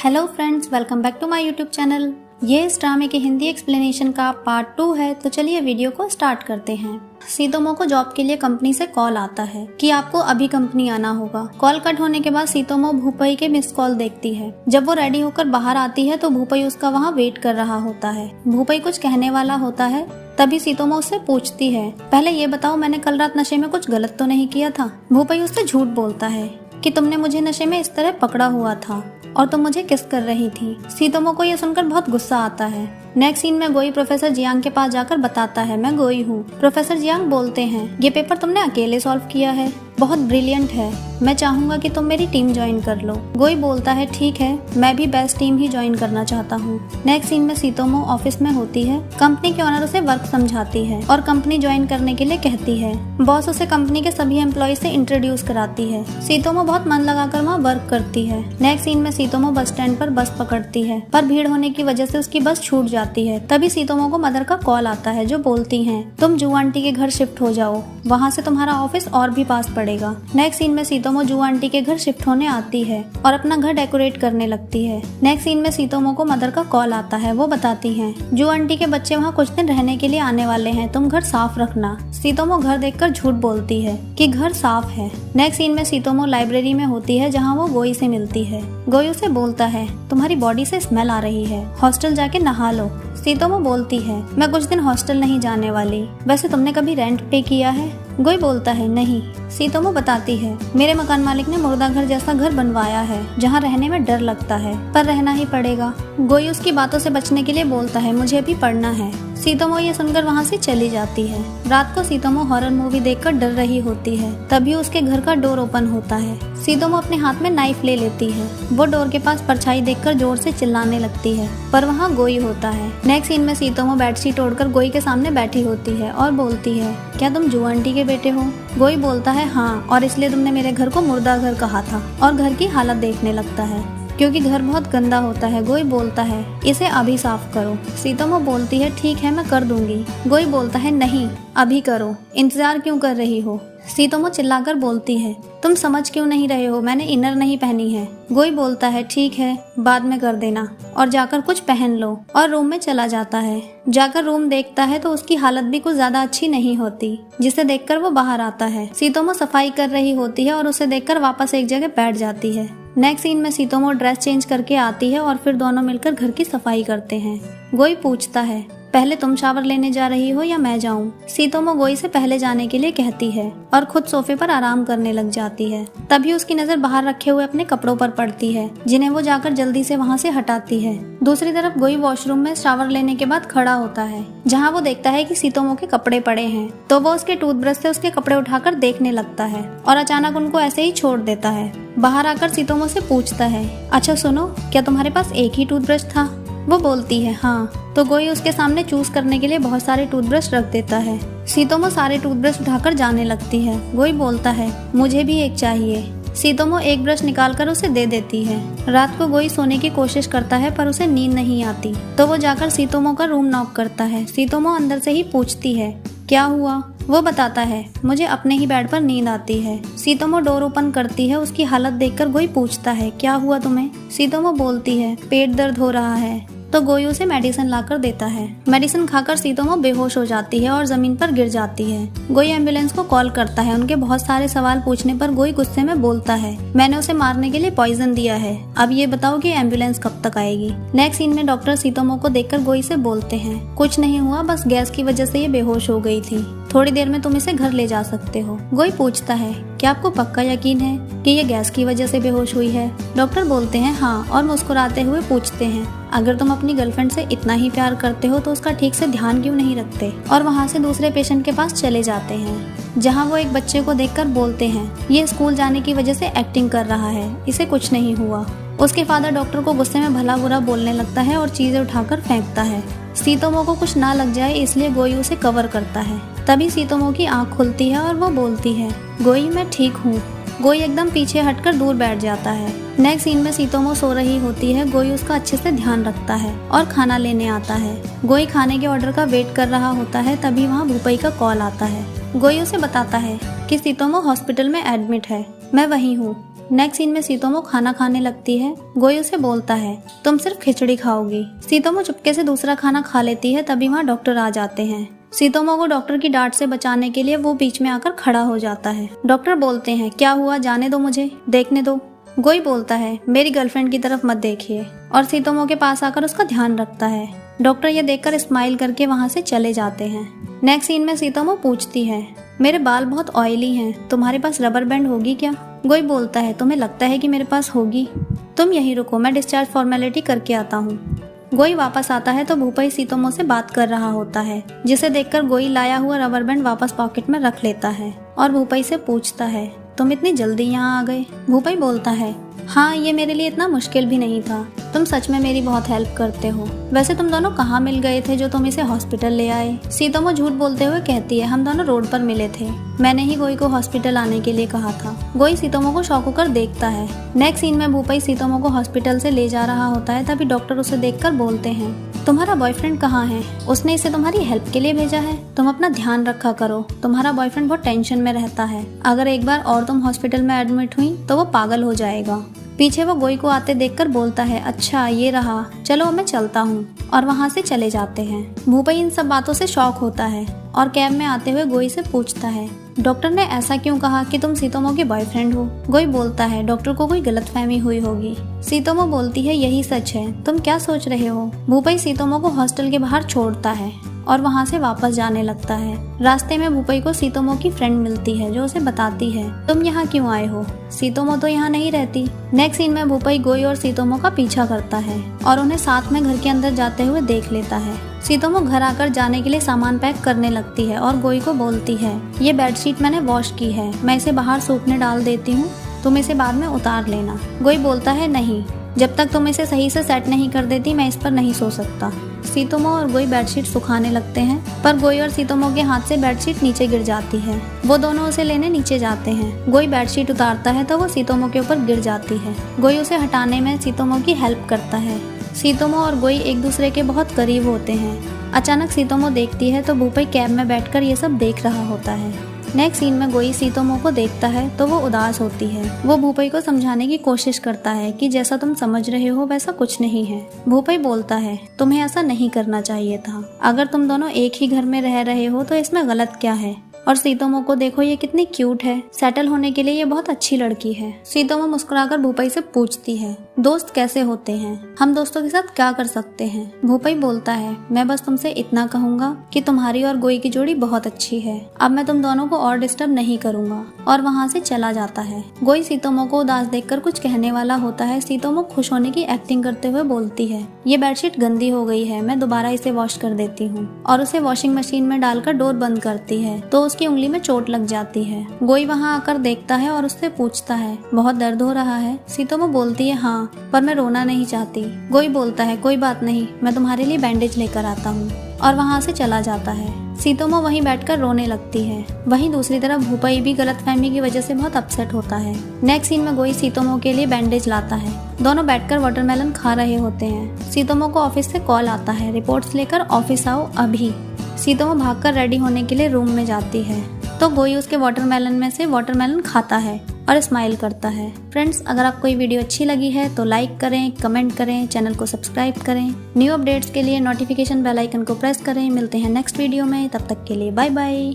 Hello friends, welcome back to my YouTube channel. ये इस ड्रामे के हिंदी एक्सप्लेनेशन का पार्ट 2 है। तो चलिए वीडियो को स्टार्ट करते हैं। सीतोमो को जॉब के लिए कंपनी से कॉल आता है कि आपको अभी कंपनी आना होगा। कॉल कट होने के बाद सीतोमो भूपई के मिस कॉल देखती है। जब वो रेडी होकर बाहर आती है तो भूपई उसका वहाँ वेट कर रहा होता है। भूपई कुछ कहने वाला होता है, तभी सीतोमो उससे पूछती है, पहले ये बताओ मैंने कल रात नशे में कुछ गलत तो नहीं किया था। भूपई उससे झूठ बोलता है कि तुमने मुझे नशे में इस तरह पकड़ा हुआ था और तुम मुझे किस कर रही थी। सीतोमो को ये सुनकर बहुत गुस्सा आता है। नेक्स्ट सीन में गोई प्रोफेसर जियांग के पास जाकर बताता है, मैं गोई हूँ। प्रोफेसर जियांग बोलते हैं, ये पेपर तुमने अकेले सॉल्व किया है, बहुत ब्रिलियंट है। मैं चाहूंगा कि तुम मेरी टीम ज्वाइन कर लो। गोई बोलता है, ठीक है, मैं भी बेस्ट टीम ही ज्वाइन करना चाहता हूँ। नेक्स्ट सीन में सीतोमो ऑफिस में होती है। कंपनी के ओनर उसे वर्क समझाती है और कंपनी ज्वाइन करने के लिए कहती है। बॉस उसे कंपनी के सभी एम्प्लॉय से इंट्रोड्यूस कराती है। सीतोमो बहुत मन लगाकर वहाँ वर्क करती है। नेक्स्ट सीन में सीतोमो बस स्टैंड पर बस पकड़ती है, पर भीड़ होने की वजह से उसकी बस छूट जाती है। तभी सीतोमो को मदर का कॉल आता है जो बोलती हैं, तुम जू आंटी के घर शिफ्ट हो जाओ, वहाँ से तुम्हारा ऑफिस और भी पास पड़ेगा। नेक्स्ट सीन में सीतोमो जू आंटी के घर शिफ्ट होने आती है और अपना घर डेकोरेट करने लगती है। नेक्स्ट सीन में सीतोमो को मदर का कॉल आता है। वो बताती हैं, जू आंटी के बच्चे वहाँ कुछ दिन रहने के लिए आने वाले हैं, तुम घर साफ रखना। सीतोमो घर देखकर झूठ बोलती है कि घर साफ है। नेक्स्ट सीन में सीतोमो लाइब्रेरी में होती है जहाँ वो गोई से मिलती है। गोई उसे बोलता है, तुम्हारी बॉडी से स्मेल आ रही है, हॉस्टल जाके नहा लो। सीतोमो बोलती है, मैं कुछ दिन हॉस्टल नहीं जाने वाली। वैसे तुमने कभी रेंट पे किया है? गोई बोलता है, नहीं। सीतोमो बताती है, मेरे मकान मालिक ने मुर्दा घर जैसा घर बनवाया है जहाँ रहने में डर लगता है, पर रहना ही पड़ेगा। गोई उसकी बातों से बचने के लिए बोलता है, मुझे अभी पढ़ना है। सीतोमो ये सुनकर वहाँ से चली जाती है। रात को सीतोमो हॉरर मूवी देखकर डर रही होती है। तभी उसके घर का डोर ओपन होता है। सीतोमो अपने हाथ में नाइफ ले लेती है। वो डोर के पास परछाई देखकर जोर से चिल्लाने लगती है, पर वहाँ गोई होता है। नेक्स्ट सीन में सीतोमो बेडशीट ओढ़कर गोई के सामने बैठी होती है और बोलती है, क्या तुम जू आंटी के बेटे हो? गोई बोलता है, हाँ, और इसलिए तुमने मेरे घर को मुर्दा घर कहा था। और घर की हालत देखने लगता है क्योंकि घर बहुत गंदा होता है। गोई बोलता है, इसे अभी साफ करो। सीतोमो बोलती है, ठीक है, मैं कर दूंगी। गोई बोलता है, नहीं, अभी करो, इंतजार क्यों कर रही हो? सीतोमो चिल्लाकर बोलती है, तुम समझ क्यों नहीं रहे हो, मैंने इनर नहीं पहनी है। गोई बोलता है, ठीक है, बाद में कर देना, और जाकर कुछ पहन लो। और रूम में चला जाता है। जाकर रूम देखता है तो उसकी हालत भी कुछ ज्यादा अच्छी नहीं होती, जिसे देखकर वो बाहर आता है। सीतोमो सफाई कर रही होती है और उसे देखकर वापस एक जगह बैठ जाती है। नेक्स्ट सीन में सीतोमो ड्रेस चेंज करके आती है और फिर दोनों मिलकर घर की सफाई करते हैं। गोई पूछता है, पहले तुम शावर लेने जा रही हो या मैं जाऊं? सीतोमो गोई से पहले जाने के लिए कहती है और खुद सोफे पर आराम करने लग जाती है। तभी उसकी नजर बाहर रखे हुए अपने कपड़ों पर पड़ती है, जिन्हें वो जाकर जल्दी से वहाँ से हटाती है। दूसरी तरफ गोई वॉशरूम में शावर लेने के बाद खड़ा होता है, जहाँ वो देखता है कि सीतोमो के कपड़े पड़े हैं। तो वो उसके टूथब्रश से उसके कपड़े उठाकर देखने लगता है और अचानक उनको ऐसे ही छोड़ देता है। बाहर आकर सीतोमो से पूछता है, अच्छा सुनो, क्या तुम्हारे पास एक ही टूथब्रश था? वो बोलती है, हाँ। तो गोई उसके सामने चूज करने के लिए बहुत सारे टूथब्रश रख देता है। सीतोमो सारे टूथब्रश उठाकर जाने लगती है। गोई बोलता है, मुझे भी एक चाहिए। सीतोमो एक ब्रश निकालकर उसे दे देती है। रात को गोई सोने की कोशिश करता है पर उसे नींद नहीं आती, तो वो जाकर सीतोमो का रूम नॉक करता है। सीतोमो अंदर से ही पूछती है, क्या हुआ? वो बताता है, मुझे अपने ही बेड पर नींद आती है। सीतोमो डोर ओपन करती है। उसकी हालत देखकर गोई पूछता है, क्या हुआ तुम्हें? सीतोमो बोलती है, पेट दर्द हो रहा है। तो गोई उसे मेडिसिन लाकर देता है। मेडिसिन खाकर सीतोमो बेहोश हो जाती है और जमीन पर गिर जाती है। गोई एम्बुलेंस को कॉल करता है। उनके बहुत सारे सवाल पूछने पर गोई गुस्से में बोलता है, मैंने उसे मारने के लिए पॉइजन दिया है, अब ये बताओ कि एम्बुलेंस कब तक आएगी? नेक्स्ट सीन में डॉक्टर सीतोमो को देखकर गोई से बोलते हैं, कुछ नहीं हुआ, बस गैस की वजह से ये बेहोश हो गई थी, थोड़ी देर में तुम इसे घर ले जा सकते हो। गोई पूछता है, क्या आपको पक्का यकीन है कि ये गैस की वजह से बेहोश हुई है? डॉक्टर बोलते हैं, हाँ, और मुस्कुराते हुए पूछते हैं, अगर तुम अपनी गर्लफ्रेंड से इतना ही प्यार करते हो तो उसका ठीक से ध्यान क्यों नहीं रखते? और वहाँ से दूसरे पेशेंट के पास चले जाते हैं, जहाँ वो एक बच्चे को देखकर बोलते हैं, ये स्कूल जाने की वजह से एक्टिंग कर रहा है, इसे कुछ नहीं हुआ। उसके फादर डॉक्टर को गुस्से में भला बुरा बोलने लगता है और चीजें उठाकर फेंकता है। सीतोमो को कुछ ना लग जाए इसलिए गोई उसे कवर करता है। तभी सीतोमो की आंख खुलती है और वो बोलती है, गोई, मैं ठीक हूँ। गोई एकदम पीछे हटकर दूर बैठ जाता है। नेक्स्ट सीन में सीतोमो सो रही होती है। गोई उसका अच्छे से ध्यान रखता है और खाना लेने आता है। गोई खाने के ऑर्डर का वेट कर रहा होता है। तभी वहाँ भूपई का कॉल आता है। गोई उसे बताता है कि सीतोमो हॉस्पिटल में एडमिट है, मैं वहीं हूँ। नेक्स्ट सीन में सीतोमो खाना खाने लगती है। गोई उसे बोलता है तुम सिर्फ खिचड़ी खाओगी। सीतोमो चुपके से दूसरा खाना खा लेती है। तभी वहाँ डॉक्टर आ जाते हैं। सीतोमो को डॉक्टर की डांट से बचाने के लिए वो बीच में आकर खड़ा हो जाता है। डॉक्टर बोलते हैं क्या हुआ, जाने दो, मुझे देखने दो। गोई बोलता है मेरी गर्लफ्रेंड की तरफ मत देखिए और सीतोमो के पास आकर उसका ध्यान रखता है। डॉक्टर ये देखकर स्माइल करके वहाँ से चले जाते हैं। नेक्स्ट सीन में सीतोमो पूछती है मेरे बाल बहुत ऑयली हैं, तुम्हारे पास रबर बैंड होगी क्या? गोई बोलता है तुम्हें लगता है कि मेरे पास होगी? तुम यहीं रुको, मैं डिस्चार्ज फॉर्मेलिटी करके आता हूँ। गोई वापस आता है तो भूपाई सीतोमो से बात कर रहा होता है, जिसे देखकर गोई लाया हुआ रबर बैंड वापस पॉकेट में रख लेता है और भूपाई से पूछता है तुम इतनी जल्दी यहाँ आ गए? भूपाई बोलता है हाँ, ये मेरे लिए इतना मुश्किल भी नहीं था, तुम सच में मेरी बहुत हेल्प करते हो। वैसे तुम दोनों कहाँ मिल गए थे जो तुम इसे हॉस्पिटल ले आए? सीतोमो झूठ बोलते हुए कहती है हम दोनों रोड पर मिले थे, मैंने ही गोई को हॉस्पिटल आने के लिए कहा था। गोई सीतोमो को शॉक होकर देखता है। नेक्स्ट सीन में भूपाई सीतोमो को हॉस्पिटल से ले जा रहा होता है। तभी डॉक्टर उसे देखकर बोलते हैं तुम्हारा बॉयफ्रेंड कहाँ है? उसने इसे तुम्हारी हेल्प के लिए भेजा है, तुम अपना ध्यान रखा करो, तुम्हारा बॉयफ्रेंड बहुत टेंशन में रहता है, अगर एक बार और तुम हॉस्पिटल में एडमिट हुई तो वो पागल हो जाएगा। पीछे वो गोई को आते देखकर बोलता है अच्छा ये रहा, चलो मैं चलता हूँ, और वहाँ से चले जाते हैं। भूपाई इन सब बातों से शॉक होता है और कैब में आते हुए गोई से पूछता है डॉक्टर ने ऐसा क्यों कहा कि तुम सीतोमो के बॉयफ्रेंड हो? गोई बोलता है डॉक्टर को कोई गलतफहमी हुई होगी। सीतोमो बोलती है यही सच है, तुम क्या सोच रहे हो? भूपाई सीतोमो को हॉस्टल के बाहर छोड़ता है और वहाँ से वापस जाने लगता है। रास्ते में भूपाई को सीतोमो की फ्रेंड मिलती है जो उसे बताती है तुम यहाँ क्यों आए हो, सीतोमो तो यहाँ नहीं रहती। नेक्स्ट सीन में भूपाई गोई और सीतोमो का पीछा करता है और उन्हें साथ में घर के अंदर जाते हुए देख लेता है। सीतोमो घर आकर जाने के लिए सामान पैक करने लगती है और गोई को बोलती है ये बेडशीट मैंने वॉश की है, मैं इसे बाहर सूखने डाल देती हूँ, तुम इसे बाद में उतार लेना। गोई बोलता है नहीं, जब तक तुम इसे सही से सेट नहीं कर देती मैं इस पर नहीं सो सकता। सीतोमो और गोई बेडशीट सुखाने लगते हैं, पर गोई और सीतोमो के हाथ से बेडशीट नीचे गिर जाती है। वो दोनों उसे लेने नीचे जाते हैं। गोई बेडशीट उतारता है तो वो सीतोमो के ऊपर गिर जाती है। गोई उसे हटाने में सीतोमो की हेल्प करता है। सीतोमो और गोई एक दूसरे के बहुत करीब होते हैं। अचानक सीतोमो देखती है तो भूपाई कैब में बैठकर ये सब देख रहा होता है। नेक्स्ट सीन में गोई सीतोमो को देखता है तो वो उदास होती है। वो भूपाई को समझाने की कोशिश करता है कि जैसा तुम समझ रहे हो वैसा कुछ नहीं है। भूपाई बोलता है तुम्हें ऐसा नहीं करना चाहिए था, अगर तुम दोनों एक ही घर में रह रहे हो तो इसमें गलत क्या है? और सीतोमो को देखो ये कितनी क्यूट है, सेटल होने के लिए ये बहुत अच्छी लड़की है। सीतोमो मुस्कुराकर भूपाई से पूछती है दोस्त कैसे होते हैं, हम दोस्तों के साथ क्या कर सकते हैं? भूपाई बोलता है मैं बस तुमसे इतना कहूंगा कि तुम्हारी और गोई की जोड़ी बहुत अच्छी है, अब मैं तुम दोनों को और डिस्टर्ब नहीं करूंगा, और वहाँ से चला जाता है। गोई सीतोमो को उदास देखकर कुछ कहने वाला होता है। सीतोमो खुश होने की एक्टिंग करते हुए बोलती है ये बेडशीट गंदी हो गई है, मैं दोबारा इसे वॉश कर देती हूँ, और उसे वॉशिंग मशीन में डालकर डोर बंद करती है तो उसकी उंगली में चोट लग जाती है। गोई वहाँ आकर देखता है और उससे पूछता है बहुत दर्द हो रहा है? सीतोमो बोलती है हाँ, पर मैं रोना नहीं चाहती। गोई बोलता है कोई बात नहीं, मैं तुम्हारे लिए बैंडेज लेकर आता हूँ, और वहाँ से चला जाता है। सीतोमो वहीं बैठकर रोने लगती है। वहीं दूसरी तरफ भूपाई भी गलतफहमी की वजह से बहुत अपसेट होता है। नेक्स्ट सीन में गोई सीतोमो के लिए बैंडेज लाता है। दोनों बैठकर वाटरमेलन खा रहे होते हैं। सीतोमो को ऑफिस से कॉल आता है रिपोर्ट्स लेकर ऑफिस आओ अभी। सीतोमो भागकर रेडी होने के लिए रूम में जाती है तो गोई उसके वाटरमेलन में से वाटरमेलन खाता है और स्माइल करता है। फ्रेंड्स, अगर आपको ये वीडियो अच्छी लगी है तो लाइक करें, कमेंट करें, चैनल को सब्सक्राइब करें। न्यू अपडेट्स के लिए नोटिफिकेशन बेल आइकन को प्रेस करें। मिलते हैं नेक्स्ट वीडियो में, तब तक के लिए बाय बाय।